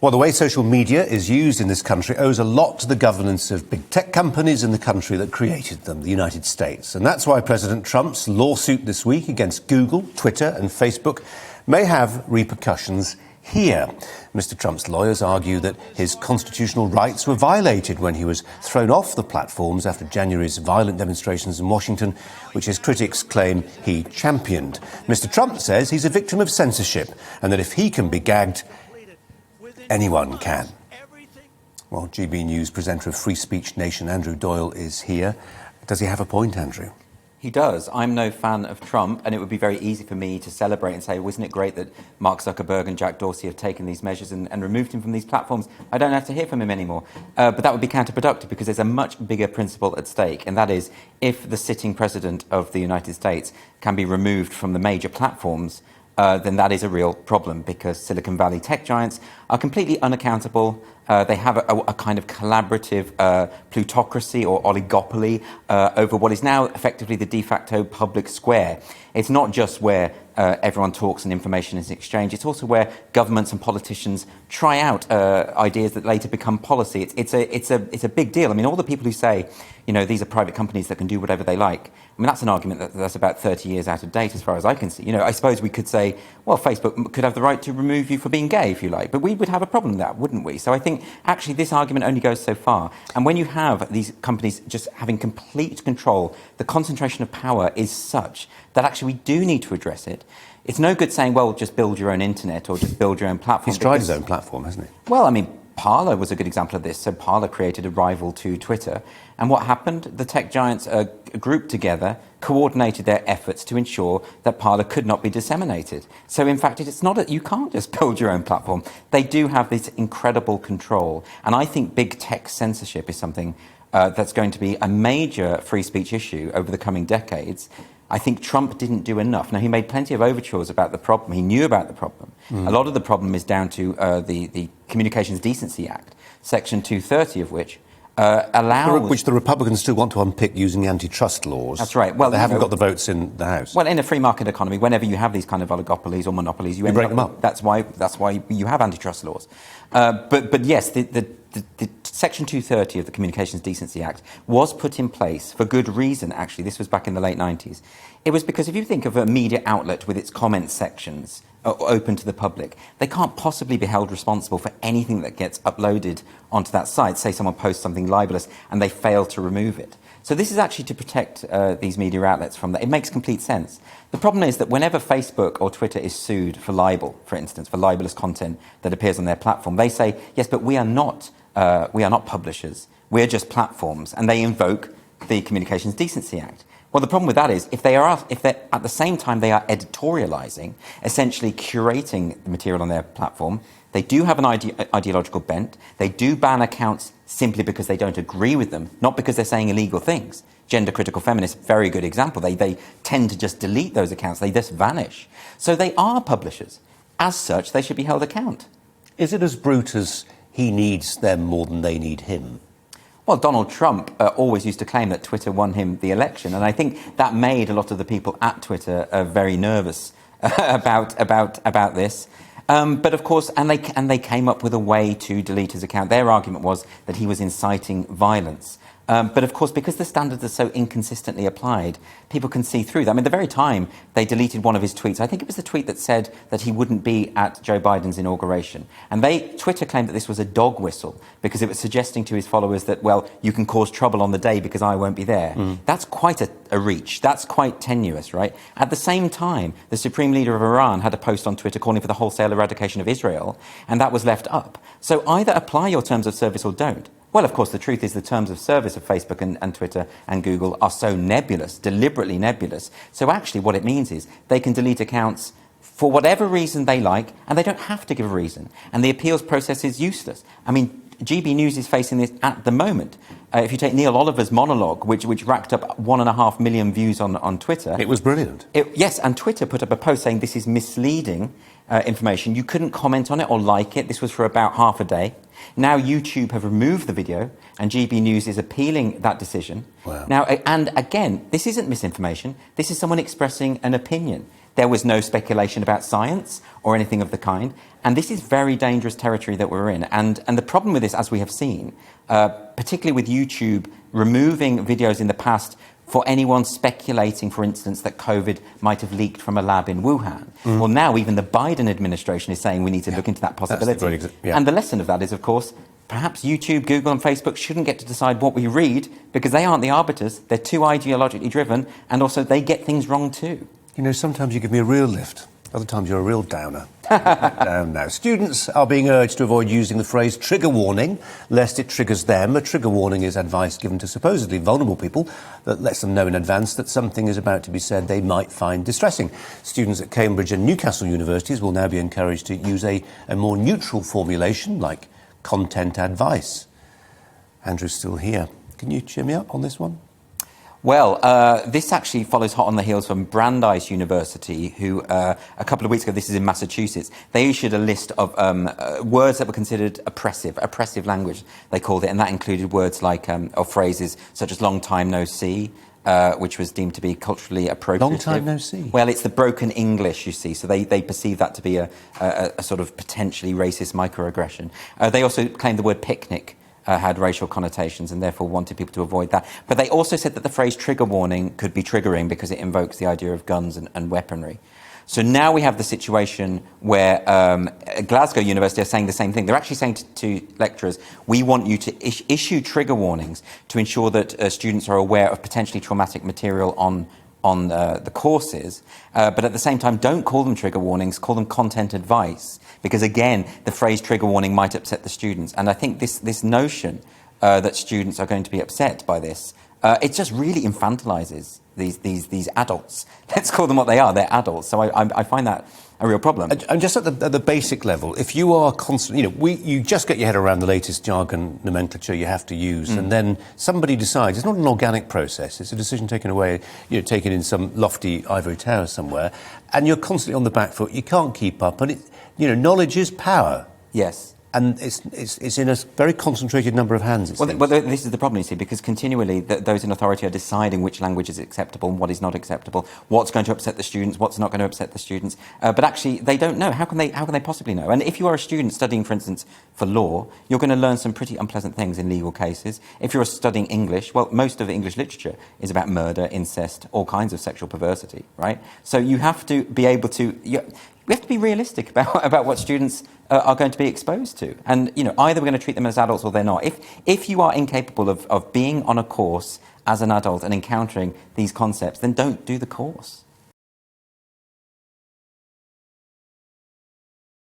Well, the way social media is used in this country owes a lot to the governance of big tech companies in the country that created them, the United States. And that's why President Trump's lawsuit this week against Google, Twitter and Facebook may have repercussions here. Mr. Trump's lawyers argue that his constitutional rights were violated when he was thrown off the platforms after January's violent demonstrations in Washington, which his critics claim he championed. Mr. Trump says he's a victim of censorship and that if he can be gagged, anyone can. Well, GBNews presenter of Free Speech Nation, Andrew Doyle, is here. Does he have a point, Andrew? He does. I'm no fan of Trump, and it would be very easy for me to celebrate and say, wasn't it great that Mark Zuckerberg and Jack Dorsey have taken these measures and removed him from these platforms? I don't have to hear from him anymore. But that would be counterproductive because there's a much bigger principle at stake, and that is if the sitting president of the United States can be removed from the major platforms, then that is a real problem because Silicon Valley tech giants are completely unaccountable. They have a kind of collaborative plutocracy or oligopoly over what is now effectively the de facto public square. It's not just where everyone talks and information is exchanged. It's also where governments and politicians try out ideas that later become policy. It's a big deal. I mean, all the people who say, you know, these are private companies that can do whatever they like. I mean, that's an argument that's about 30 years out of date, as far as I can see. You know, I suppose we could say, well, Facebook could have the right to remove you for being gay, if you like, but we would have a problem with that, wouldn't we? So I think actually this argument only goes so far. And when you have these companies just having complete control, the concentration of power is such that actually we do need to address it. It's no good saying, well, just build your own internet or just build your own platform. He's tried his own platform, hasn't he? Well, I mean, Parler was a good example of this. So Parler created a rival to Twitter. And what happened? The tech giants grouped together, coordinated their efforts to ensure that Parler could not be disseminated. So in fact, it's not you can't just build your own platform. They do have this incredible control. And I think big tech censorship is something that's going to be a major free speech issue over the coming decades. I think Trump didn't do enough. Now, he made plenty of overtures about the problem. He knew about the problem. A lot of the problem is down to the Communications Decency Act, Section 230 of which allows... Which the Republicans still want to unpick using antitrust laws. That's right. Well, they haven't got the votes in the House. Well, in a free market economy, whenever you have these kind of oligopolies or monopolies, you break them up. That's why you have antitrust laws. But yes, the Section 230 of the Communications Decency Act was put in place for good reason, actually. This was back in the late 90s. It was because if you think of a media outlet with its comment sections open to the public, they can't possibly be held responsible for anything that gets uploaded onto that site. Say someone posts something libelous and they fail to remove it. So this is actually to protect these media outlets from that. It makes complete sense. The problem is that whenever Facebook or Twitter is sued for libel, for instance, for libelous content that appears on their platform, they say, yes, but we are not publishers. We're just platforms. And they invoke the Communications Decency Act. Well, the problem with that is if they're at the same time they are editorializing, essentially curating the material on their platform, they do have an ideological bent. They do ban accounts simply because they don't agree with them, not because they're saying illegal things. Gender critical feminists, very good example. They tend to just delete those accounts. They just vanish. So they are publishers. As such, they should be held account. Is it as brute as he needs them more than they need him? Well, Donald Trump always used to claim that Twitter won him the election, and I think that made a lot of the people at Twitter very nervous about this. But of course, and they came up with a way to delete his account. Their argument was that he was inciting violence. But of course, because the standards are so inconsistently applied, people can see through that. I mean, the very time they deleted one of his tweets, I think it was the tweet that said that he wouldn't be at Joe Biden's inauguration. And Twitter claimed that this was a dog whistle because it was suggesting to his followers that, well, you can cause trouble on the day because I won't be there. That's quite a reach. That's quite tenuous, right? At the same time, the Supreme Leader of Iran had a post on Twitter calling for the wholesale eradication of Israel, and that was left up. So either apply your terms of service or don't. Well, of course, the truth is the terms of service of Facebook and Twitter and Google are so nebulous, deliberately nebulous. So actually what it means is they can delete accounts for whatever reason they like, and they don't have to give a reason. And the appeals process is useless. I mean, GBNews is facing this at the moment. If you take Neil Oliver's monologue, which racked up 1.5 million views on Twitter. It was brilliant. Yes, and Twitter put up a post saying this is misleading information. You couldn't comment on it or like it. This was for about half a day. Now YouTube have removed the video, and GBNews is appealing that decision. Wow. Now, and again, this isn't misinformation. This is someone expressing an opinion. There was no speculation about science or anything of the kind. And this is very dangerous territory that we're in. And the problem with this, as we have seen, particularly with YouTube removing videos in the past for anyone speculating, for instance, that COVID might have leaked from a lab in Wuhan. Well, now even the Biden administration is saying we need to look into that possibility. And the lesson of that is, of course, perhaps YouTube, Google and Facebook shouldn't get to decide what we read because they aren't the arbiters. They're too ideologically driven, and also they get things wrong too. You know, sometimes you give me a real lift. Other times you're a real downer. Down now. Students are being urged to avoid using the phrase trigger warning, lest it triggers them. A trigger warning is advice given to supposedly vulnerable people that lets them know in advance that something is about to be said they might find distressing. Students at Cambridge and Newcastle universities will now be encouraged to use a more neutral formulation, like content advice. Andrew's still here. Can you cheer me up on this one? Well, this actually follows hot on the heels from Brandeis University, who a couple of weeks ago, this is in Massachusetts, they issued a list of words that were considered oppressive language, they called it, and that included words like, or phrases such as long time no see, which was deemed to be culturally appropriate. Long time no see? Well, it's the broken English, you see, so they perceive that to be a sort of potentially racist microaggression. They also claimed the word picnic had racial connotations and therefore wanted people to avoid that. But they also said that the phrase trigger warning could be triggering because it invokes the idea of guns and weaponry. So now we have the situation where Glasgow University are saying the same thing. They're actually saying to lecturers, we want you to issue trigger warnings to ensure that students are aware of potentially traumatic material on the courses, but at the same time, don't call them trigger warnings, call them content advice, because again, the phrase trigger warning might upset the students. And I think this notion that students are going to be upset by this, it just really infantilizes these adults. Let's call them what they are, they're adults. So I find that a real problem. And just at the basic level, if you are constantly, you just get your head around the latest jargon nomenclature you have to use, and then somebody decides, it's not an organic process, it's a decision taken away, taken in some lofty ivory tower somewhere, and you're constantly on the back foot, you can't keep up, and knowledge is power. Yes. And it's in a very concentrated number of hands, well, this is the problem, you see, because continually those in authority are deciding which language is acceptable and what is not acceptable, what's going to upset the students, what's not going to upset the students. But actually, they don't know. How can they possibly know? And if you are a student studying, for instance, for law, you're going to learn some pretty unpleasant things in legal cases. If you're studying English, well, most of English literature is about murder, incest, all kinds of sexual perversity, right? So you have to be able to... We have to be realistic about what students are going to be exposed to. And, either we're going to treat them as adults or they're not. If you are incapable of being on a course as an adult and encountering these concepts, then don't do the course.